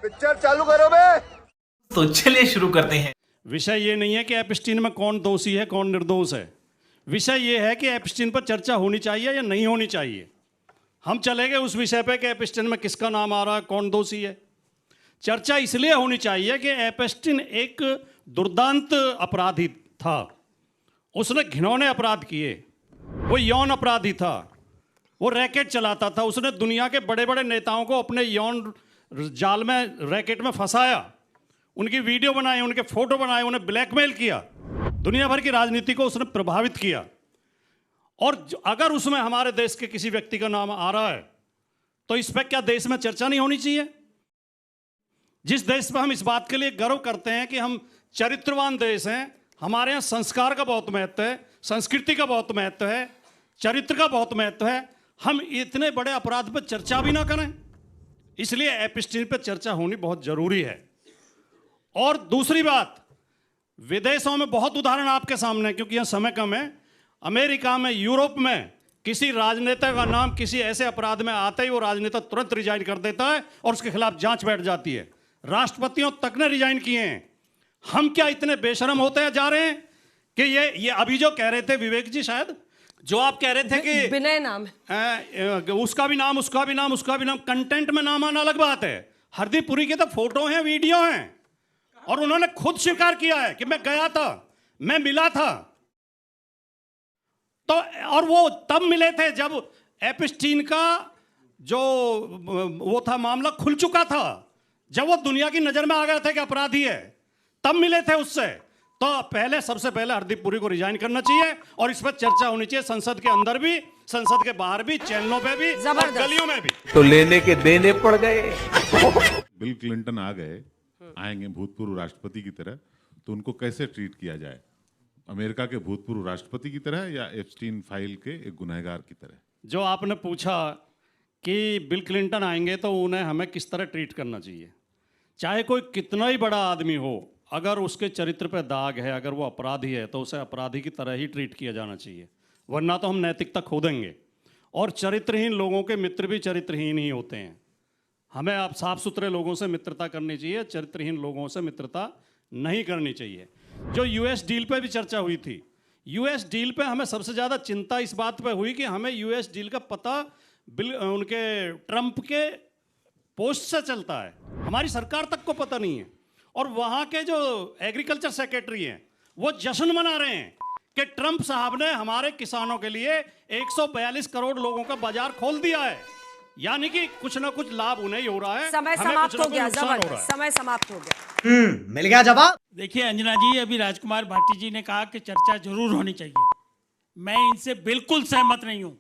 Picture चालू करो बे। तो चलिए शुरू करते हैं। विषय ये नहीं है कि एप्स्टीन में कौन दोषी है कौन निर्दोष है। विषय ये है कि एप्स्टीन पर चर्चा होनी चाहिए या नहीं होनी चाहिए। हम चले गए उस विषय पे कि एप्स्टीन में किसका नाम आ रहा है, कौन दोषी है। चर्चा इसलिए होनी चाहिए कि एप्स्टीन एक दुर्दांत अपराधी था। उसने घिनौने अपराध किए, वो यौन अपराधी था, वो रैकेट चलाता था। उसने दुनिया के बड़े बड़े नेताओं को अपने यौन जाल में, रैकेट में फंसाया, उनकी वीडियो बनाई, उनके फोटो बनाए, उन्हें ब्लैकमेल किया, दुनिया भर की राजनीति को उसने प्रभावित किया। और अगर उसमें हमारे देश के किसी व्यक्ति का नाम आ रहा है तो इस पर क्या देश में चर्चा नहीं होनी चाहिए? जिस देश पर हम इस बात के लिए गर्व करते हैं कि हम चरित्रवान देश हैं, हमारे यहाँ संस्कार का बहुत महत्व है, संस्कृति का बहुत महत्व है, चरित्र का बहुत महत्व है, हम इतने बड़े अपराध पर चर्चा भी ना करें। इसलिए एप्स्टीन पर चर्चा होनी बहुत जरूरी है। और दूसरी बात, विदेशों में बहुत उदाहरण आपके सामने, क्योंकि यह समय कम है। अमेरिका में, यूरोप में किसी राजनेता का नाम किसी ऐसे अपराध में आते ही वो राजनेता तुरंत रिजाइन कर देता है और उसके खिलाफ जांच बैठ जाती है। राष्ट्रपतियों तक ने रिजाइन किए हैं। हम क्या इतने बेशरम होते जा रहे हैं कि ये अभी जो कह रहे थे विवेक जी, शायद जो आप कह रहे थे कि विनय नाम उसका भी नाम, उसका भी नाम, उसका भी नाम, कंटेंट में नाम आना अलग बात है। हरदीप पुरी के तो फोटो हैं, वीडियो हैं, और उन्होंने खुद स्वीकार किया है कि मैं गया था, मैं मिला था। तो और वो तब मिले थे जब एप्स्टीन का जो वो था मामला खुल चुका था, जब वो दुनिया की नजर में आ गए थे कि अपराधी है, तब मिले थे उससे। तो पहले, सबसे पहले हरदीप पुरी को रिजाइन करना चाहिए और इस पर चर्चा होनी चाहिए, संसद के अंदर भी, संसद के बाहर भी, चैनलों पे भी और गलियों में भी। तो लेने के देने पड़ गए। बिल क्लिंटन आ गए, आएंगे भूतपूर्व राष्ट्रपति की तरह, तो उनको कैसे ट्रीट किया जाए? अमेरिका के भूतपूर्व राष्ट्रपति की तरह या एप्स्टीन फाइल के एक गुनहगार की तरह? जो आपने पूछा कि बिल क्लिंटन आएंगे तो उन्हें हमें किस तरह ट्रीट करना चाहिए, चाहे कोई कितना ही बड़ा आदमी हो, अगर उसके चरित्र पे दाग है, अगर वो अपराधी है, तो उसे अपराधी की तरह ही ट्रीट किया जाना चाहिए, वरना तो हम नैतिकता खो देंगे। और चरित्रहीन लोगों के मित्र भी चरित्रहीन ही होते हैं। हमें आप साफ सुथरे लोगों से मित्रता करनी चाहिए, चरित्रहीन लोगों से मित्रता नहीं करनी चाहिए। जो यूएस डील पे भी चर्चा हुई थी, यूएस डील पे हमें सबसे ज़्यादा चिंता इस बात पे हुई कि हमें यूएस डील का पता उनके ट्रंप के पोस्ट से चलता है, हमारी सरकार तक को पता नहीं है। और वहाँ के जो एग्रीकल्चर सेक्रेटरी हैं वो जश्न मना रहे हैं कि ट्रंप साहब ने हमारे किसानों के लिए 142 करोड़ लोगों का बाजार खोल दिया है, यानी कि कुछ ना कुछ लाभ उन्हें ही हो रहा है। समय समाप्त हो गया, जबरदस्त समय समाप्त हो गया। मिल गया जवाब। देखिए अंजना जी, अभी राजकुमार भाटी जी ने कहा कि चर्चा जरूर होनी चाहिए। मैं इनसे बिल्कुल सहमत नहीं हूं।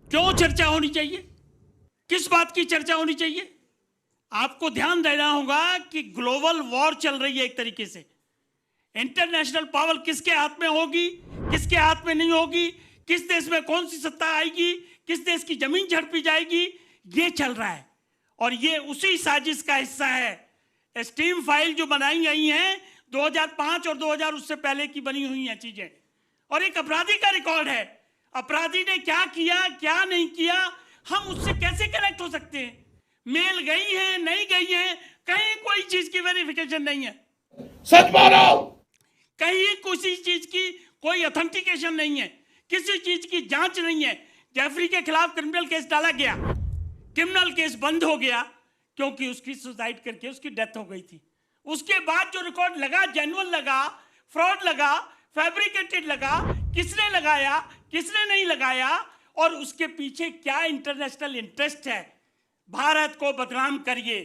क्यों चर्चा होनी चाहिए? किस बात की चर्चा होनी चाहिए? आपको ध्यान देना होगा कि ग्लोबल वॉर चल रही है एक तरीके से। इंटरनेशनल पावर किसके हाथ में होगी, किसके हाथ में नहीं होगी, किस देश में कौन सी सत्ता आएगी, किस देश की जमीन झड़पी जाएगी, ये चल रहा है। और ये उसी साजिश का हिस्सा है। स्टीम फाइल जो बनाई गई हैं 2005 और 2000 उससे पहले की बनी हुई हैं चीजें, और एक अपराधी का रिकॉर्ड है। अपराधी ने क्या किया, क्या नहीं किया, हम उससे कैसे कनेक्ट हो सकते हैं? मेल गई है, नहीं गई है, कहीं कोई चीज की वेरिफिकेशन नहीं है। सच बोलो। कहीं किसी चीज की कोई ऑथेंटिकेशन नहीं है, किसी चीज की जांच नहीं है। जेफरी के खिलाफ क्रिमिनल केस डाला गया, क्रिमिनल केस बंद हो गया क्योंकि उसकी सुसाइड करके उसकी डेथ हो गई थी। उसके बाद जो रिकॉर्ड लगा, जेन्युइन लगा, फ्रॉड लगा, फैब्रिकेटेड लगा, किसने लगाया, किसने नहीं लगाया, और उसके पीछे क्या इंटरनेशनल इंटरेस्ट है? भारत को बदनाम करिए,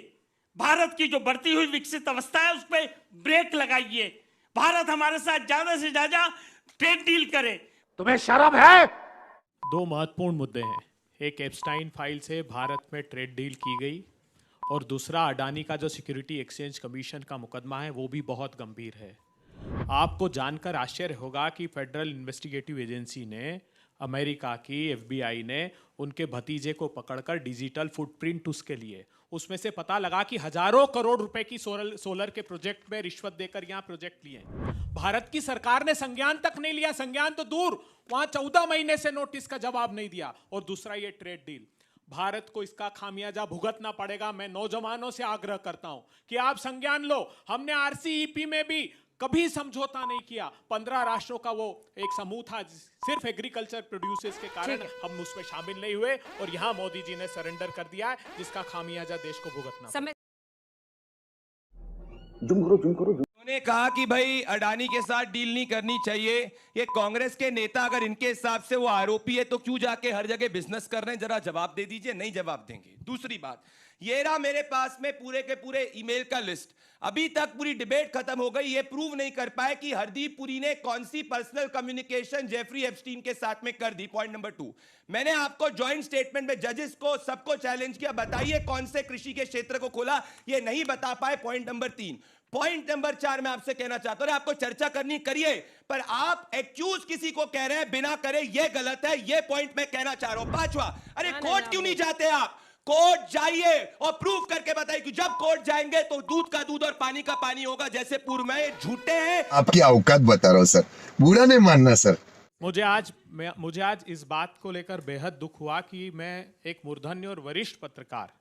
भारत की जो बढ़ती हुई विकसित अवस्था है उस पर ब्रेक लगाइए, भारत हमारे साथ ज्यादा से ज्यादा ट्रेड डील करे। तुम्हें शर्म है? दो महत्वपूर्ण मुद्दे हैं। एक, एप्स्टाइन फाइल से भारत में ट्रेड डील की गई, और दूसरा, अडानी का जो सिक्योरिटी एक्सचेंज कमीशन का मुकदमा है वो भी बहुत गंभीर है। आपको जानकर आश्चर्य होगा कि फेडरल इन्वेस्टिगेटिव एजेंसी ने, अमेरिका की एफबीआई ने उनके भतीजे को पकड़कर डिजिटल फुटप्रिंट उसके लिए, उसमें से पता लगा कि हजारों करोड़ रुपए की सोलर के प्रोजेक्ट में रिश्वत देकर यहां प्रोजेक्ट लिए। भारत की सरकार ने संज्ञान तक नहीं लिया, संज्ञान तो दूर, वहां 14 महीने से नोटिस का जवाब नहीं दिया। और दूसरा, ये ट्रेड डील, भारत को इसका खामियाजा भुगतना पड़ेगा। मैं नौजवानों से आग्रह करता हूं कि आप संज्ञान लो, हमने आरसीईपी में भी कभी समझौता नहीं किया। 15 राष्ट्रों का वो एक समूह था, सिर्फ एग्रीकल्चर प्रोड्यूसर्स के कारण हम उसमें शामिल नहीं हुए, और यहां मोदी जी ने सरेंडर कर दिया है, जिसका खामियाजा देश को भुगतना। समय उन्होंने कहा कि भाई अडानी के साथ डील नहीं करनी चाहिए। ये कांग्रेस के नेता अगर इनके हिसाब से वो आरोपी है तो क्यों जाके हर जगह बिजनेस कर रहे हैं? जरा जवाब दे दीजिए। नहीं जवाब देंगे। दूसरी बात, ये रहा मेरे पास में पूरे के पूरे ईमेल का लिस्ट। अभी तक पूरी डिबेट खत्म हो गई, ये प्रूव नहीं कर पाए कि हरदीप पुरी ने कौन सी पर्सनल कम्युनिकेशन जेफरी एप्स्टीन के साथ में कर दी। पॉइंट नंबर 2, मैंने आपको जॉइंट स्टेटमेंट में जजेस को सबको चैलेंज किया, बताइए कौन से कृषि के क्षेत्र को खोला, ये नहीं बता पाए। Point number 3। पॉइंट नंबर 4 मैं आपसे कहना चाहता हूं, आपको चर्चा करनी करिए, पर आप एक्यूज किसी को कह रहे हैं बिना करे, ये गलत है। ये पॉइंट मैं कहना चाह रहा हूं। 5वां, अरे कोर्ट क्यों नहीं जाते आप? कोर्ट जाइए और प्रूव करके बताइए कि जब कोर्ट जाएंगे तो दूध का दूध और पानी का पानी होगा, जैसे पूर्व में। ये झूठे हैं। आपकी औकात बता रहा हूं सर, बुरा नहीं मानना सर। मुझे आज इस बात को लेकर बेहद दुख हुआ कि मैं एक मूर्धन्य और वरिष्ठ पत्रकार,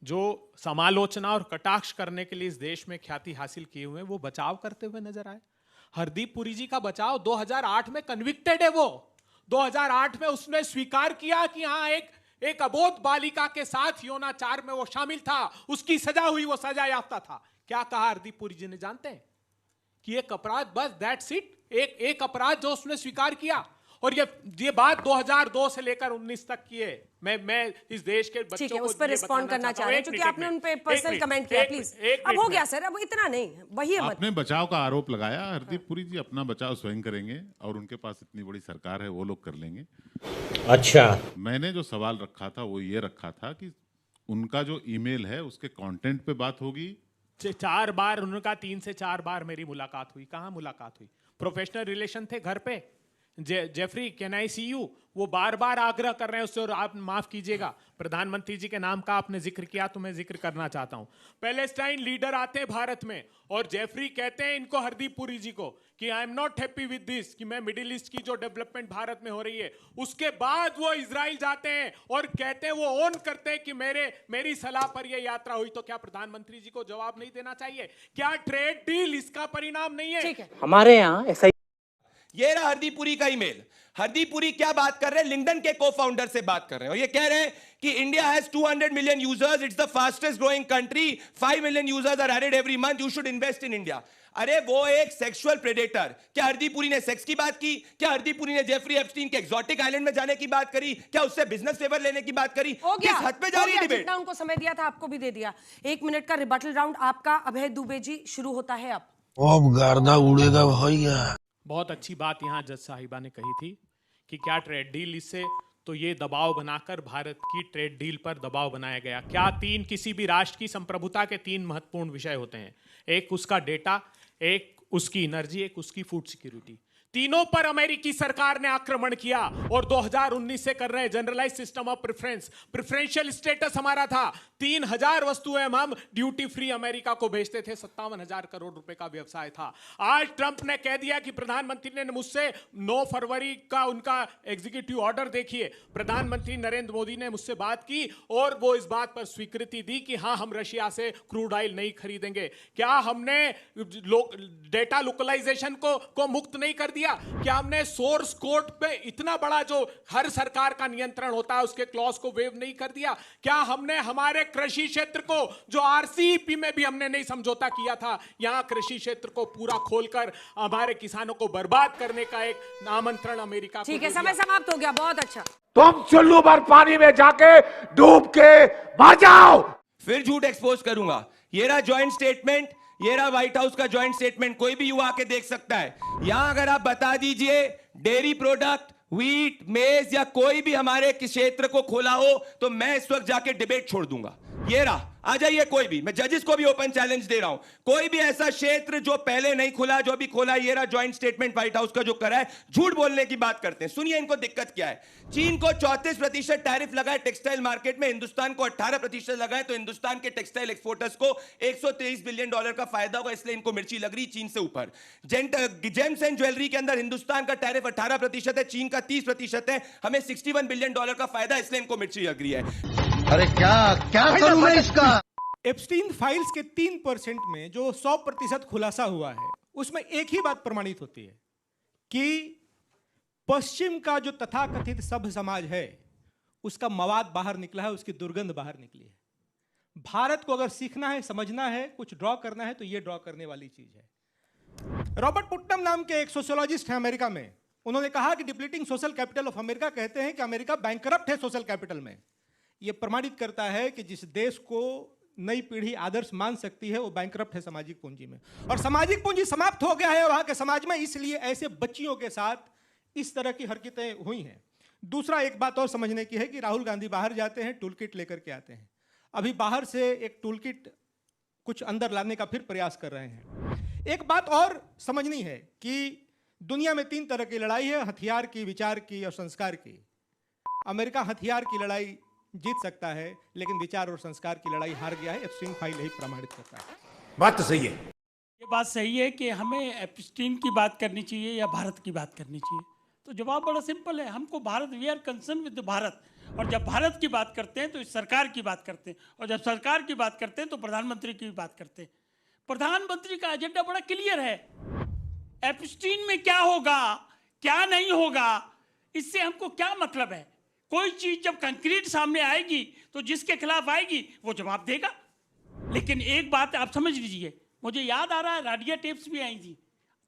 जो समालोचना और कटाक्ष करने के लिए इस देश में ख्याति हासिल किए हुए हैं, वो बचाव करते हुए नजर आए। हरदीप पुरी जी का बचाव 2008 में कन्विक्टेड है। वो 2008 में उसने स्वीकार किया कि हाँ, एक अबोध बालिका के साथ यौनाचार में वो शामिल था, उसकी सजा हुई, वो सजा याफ्ता था। क्या कहा हरदीप पुरी जी ने, जानते हैं? कि एक अपराध, बस दैट्स इट, एक अपराध जो उसने स्वीकार किया। और ये बात 2002 से लेकर 19 तक की है। मैं इस देश के बच्चों को उस पर रिस्पॉन्ड करना चाह रहे हैं, क्योंकि आपने उन पे पर्सनल कमेंट किया। प्लीज अब हो गया सर, अब इतना नहीं, वही मत। आपने बचाव का आरोप लगाया। हरदीप पुरी जी अपना बचाव स्वयं करेंगे, और उनके पास इतनी बड़ी सरकार है, वो लोग कर लेंगे। अच्छा, मैंने जो सवाल रखा था वो ये रखा था कि उनका जो ईमेल है उसके कंटेंट पे बात होगी। 4 बार उनका 3 से 4 बार मेरी मुलाकात हुई। कहाँ मुलाकात हुई? प्रोफेशनल रिलेशन थे घर पे। Jeffrey, can I see you? वो बार बार आग्रह कर रहे हैं उससे, और आप माफ कीजिएगा, प्रधानमंत्री जी के नाम का आपने जिक्र किया तो मैं जिक्र करना चाहता हूं। पैलेस्टाइन लीडर आते हैं भारत में, और जेफरी कहते हैं इनको, हरदीप पुरी जी को, कि I am not happy with this, कि मैं मिडिल ईस्ट की जो डेवलपमेंट भारत में हो रही है। उसके बाद वो इजराइल जाते हैं और कहते हैं, वो ओन करते हैं कि मेरी सलाह पर यह यात्रा हुई। तो क्या प्रधानमंत्री जी को जवाब नहीं देना चाहिए? क्या ट्रेड डील इसका परिणाम नहीं है? ठीक है, हमारे यहाँ ऐसा ये रहा हरदीप पुरी का ईमेल। हरदीप पुरी क्या बात कर रहे हैं? लिंक्डइन के को-फाउंडर से बात कर रहे हैं, और ये कह रहे हैं कि India has 200 million users, it's the fastest growing country, 5 million users are added every month, you should invest in India. अरे वो एक सेक्सुअल प्रेडेटर। क्या हरदीप पुरी ने सेक्स की बात की? क्या हरदीप पुरी ने जेफरी एप्स्टीन के एक्सोटिक आइलैंड में जाने की बात करी? क्या उससे बिजनेस फेवर लेने की बात करी? हो गया, किस हद पे जा रही है डिबेट? जितना उनको समय दिया था आपको भी दे दिया। 1 मिनट का रिबटल राउंड आपका, अभय दुबे जी, शुरू होता है अब। गर्दा उड़ेगा भैया। बहुत अच्छी बात यहाँ जज साहिबा ने कही थी कि क्या ट्रेड डील, इससे तो ये दबाव बनाकर भारत की ट्रेड डील पर दबाव बनाया गया। क्या किसी भी राष्ट्र की संप्रभुता के 3 महत्वपूर्ण विषय होते हैं? एक उसका डेटा, एक उसकी एनर्जी, एक उसकी फूड सिक्योरिटी। तीनों पर अमेरिकी सरकार ने आक्रमण किया, और 2019 से कर रहे हैं। Generalise system of preferential status हमारा था। 3000 वस्तुएं हम ड्यूटी फ्री अमेरिका को भेजते थे। 57,000 करोड़ रुपए का व्यवसाय था। आज ट्रंप ने कह दिया कि प्रधानमंत्री ने मुझसे 9 फरवरी का उनका एग्जीक्यूटिव ऑर्डर देखिए, प्रधानमंत्री नरेंद्र मोदी ने मुझसे बात की, और वो इस बात पर स्वीकृति दी कि हाँ, हम रशिया से क्रूड ऑयल नहीं खरीदेंगे। क्या हमने डेटा लोकलाइजेशन को मुक्त नहीं कर दिया? क्या हमने सोर्स कोड पे इतना बड़ा जो हर सरकार का नियंत्रण होता है उसके क्लॉज को वेव नहीं कर दिया? क्या हमने हमारे कृषि क्षेत्र को, जो आरसीईपी में भी हमने नहीं समझौता किया था, यहां कृषि क्षेत्र को पूरा खोलकर हमारे किसानों को बर्बाद करने का एक आमंत्रण अमेरिका को? ठीक है, समय समाप्त हो गया। बहुत अच्छा। तुम चुल्लू भर पानी में जाके डूब के मर जाओ। फिर झूठ एक्सपोज करूंगा। ये रहा ज्वाइंट स्टेटमेंट, ये रहा व्हाइट हाउस का ज्वाइंट स्टेटमेंट, कोई भी युवा आके देख सकता है। यहां अगर आप बता दीजिए डेयरी प्रोडक्ट, व्हीट, मेज या कोई भी हमारे क्षेत्र को खोला हो, तो मैं इस वक्त जाके डिबेट छोड़ दूंगा। ये रहा, आ जाइए कोई भी, मैं जजेस को भी ओपन चैलेंज दे रहा हूं, कोई भी ऐसा क्षेत्र जो पहले नहीं खुला, जो भी खोला, ये रहा ज्वाइंट स्टेटमेंट व्हाइट हाउस का जो करा है, झूठ बोलने की बात करते हैं। सुनिए इनको दिक्कत क्या है। चीन को 34% टैरिफ लगा है टेक्सटाइल मार्केट में, हिंदुस्तान को 18% लगा है, तो हिंदुस्तान के टेक्सटाइल एक्सपोर्टर्स को $123 बिलियन का फायदा होगा, इसलिए इनको मिर्ची लग रही चीन से ऊपर। जेम्स एंड ज्वेलरी के अंदर हिंदुस्तान का टैरिफ 18% है, चीन का 30% है, हमें $61 बिलियन का फायदा, इसलिए इनको मिर्ची लग रही है। अरे क्या करूं मैं इसका? एप्स्टीन फाइल्स के 3% में जो 100% खुलासा हुआ है, उसमें एक ही बात प्रमाणित होती है कि पश्चिम का जो तथाकथित सभ्य समाज है, उसका मवाद बाहर निकला है, उसकी दुर्गंध बाहर निकली है। भारत को अगर सीखना है, समझना है, कुछ ड्रॉ करना है, तो ये ड्रॉ करने वाली चीज है। रॉबर्ट पुटनम नाम के एक सोशियोलॉजिस्ट हैं अमेरिका में, उन्होंने कहा कि depleting social capital of America, कहते हैं कि अमेरिका बैंकरप्ट है सोशल कैपिटल में। यह प्रमाणित करता है कि जिस देश को नई पीढ़ी आदर्श मान सकती है, वो बैंकरप्ट है सामाजिक पूंजी में, और सामाजिक पूंजी समाप्त हो गया है वहां के समाज में, इसलिए ऐसे बच्चियों के साथ इस तरह की हरकतें हुई हैं। दूसरा एक बात और समझने की है कि राहुल गांधी बाहर जाते हैं, टूल किट लेकर के आते हैं। अभी बाहर से एक टूल किट कुछ अंदर लाने का फिर प्रयास कर रहे हैं। एक बात और समझनी है कि दुनिया में 3 तरह की लड़ाई है, हथियार की, विचार की और संस्कार की। अमेरिका हथियार की लड़ाई जीत सकता है, लेकिन विचार और संस्कार की लड़ाई हार गया है। एप्स्टीन फाइल यही प्रमाणित करता है। बात तो सही है। ये बात सही है कि हमें एप्स्टीन की बात करनी चाहिए या भारत की बात करनी चाहिए, तो जवाब बड़ा सिंपल है, हमको Bharat, we are concern with Bharat. और जब भारत की बात करते हैं तो इस सरकार की बात करते हैं, और जब सरकार की बात करते हैं तो प्रधानमंत्री की भी बात करते हैं। प्रधानमंत्री का एजेंडा बड़ा क्लियर है, एप्स्टीन में क्या होगा क्या नहीं होगा, इससे हमको क्या मतलब है। कोई चीज जब कंक्रीट सामने आएगी तो जिसके खिलाफ आएगी वो जवाब देगा। लेकिन एक बात आप समझ लीजिए, मुझे याद आ रहा है रेडियो टेप्स भी आई थी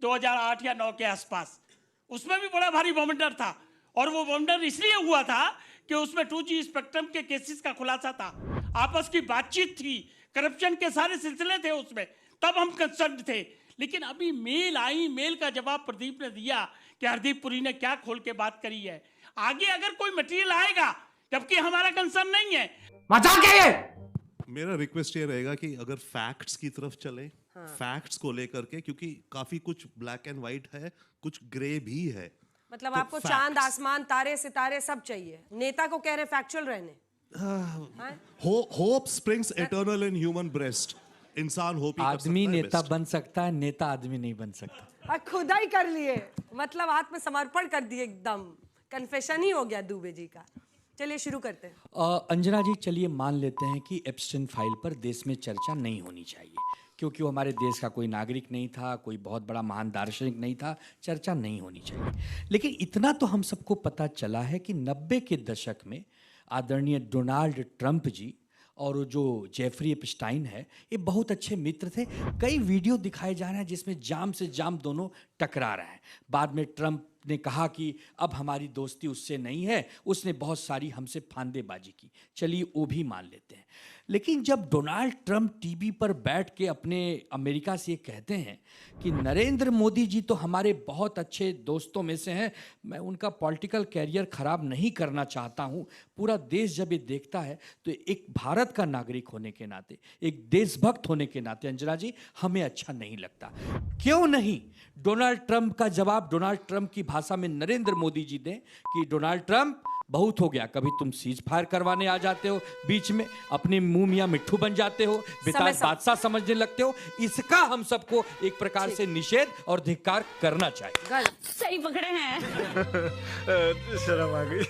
2008 या 9 के आसपास, उसमें भी बड़ा भारी बवंडर था, और वो बवंडर इसलिए हुआ था कि उसमें 2G स्पेक्ट्रम के केसेस का खुलासा था, आपस की बातचीत थी, करप्शन के सारे सिलसिले थे उसमें, तब हम कंसर्न थे। लेकिन अभी मेल आई, मेल का जवाब प्रदीप ने दिया कि हरदीप पुरी ने क्या खोल के बात करी है। आगे अगर कोई मटेरियल आएगा, जबकि हमारा कंसर्न नहीं है, मजाक है ये। मेरा रिक्वेस्ट ये रहेगा कि अगर फैक्ट्स की तरफ चले, फैक्ट्स को लेकर के, क्योंकि काफी कुछ ब्लैक एंड व्हाइट है, कुछ ग्रे भी है। मतलब तो आपको चांद, आसमान, तारे, सितारे सब चाहिए। नेता को कह रहे फैक्चुअल रहने। Hope springs eternal in human breast. इंसान होप ही कर आदमी सकता है नेता best। बन सकता है, नेता आदमी नहीं बन सकता। खुदा ही कर लिए, मतलब आत्मसमर्पण कर दिए, एकदम कन्फेशन ही हो गया दुबे जी का। चलिए शुरू करते हैं। अंजना जी, चलिए मान लेते हैं कि एप्स्टीन फाइल पर देश में चर्चा नहीं होनी चाहिए, क्योंकि वो हमारे देश का कोई नागरिक नहीं था, कोई बहुत बड़ा महान दार्शनिक नहीं था, चर्चा नहीं होनी चाहिए। लेकिन इतना तो हम सबको पता चला है कि 90 के दशक में आदरणीय डोनाल्ड ट्रंप जी और जो जेफरी एप्स्टाइन है, ये बहुत अच्छे मित्र थे। कई वीडियो दिखाए जा रहे हैं जिसमें जाम से जाम दोनों टकरा रहे हैं। बाद में ट्रंप ने कहा कि अब हमारी दोस्ती उससे नहीं है, उसने बहुत सारी हमसे फांदेबाजी की। चलिए वो भी मान लेते हैं। लेकिन जब डोनाल्ड ट्रंप टीवी पर बैठ के अपने अमेरिका से ये कहते हैं कि नरेंद्र मोदी जी तो हमारे बहुत अच्छे दोस्तों में से हैं, मैं उनका पॉलिटिकल कैरियर खराब नहीं करना चाहता हूं, पूरा देश जब ये देखता है तो एक भारत का नागरिक होने के नाते, एक देशभक्त होने के नाते अंजना जी, हमें अच्छा नहीं लगता। क्यों नहीं डोनाल्ड ट्रंप का जवाब डोनाल्ड ट्रंप की भाषा में नरेंद्र मोदी जी दें कि डोनाल्ड ट्रंप, बहुत हो गया, कभी तुम सीज फायर करवाने आ जाते हो बीच में, अपने मुंह मियां मिट्ठू बन जाते हो, बेताज बादशाह समझने लगते हो। इसका हम सबको एक प्रकार से निषेध और धिक्कार करना चाहिए। सही पकड़े हैं। शर्म आ गई।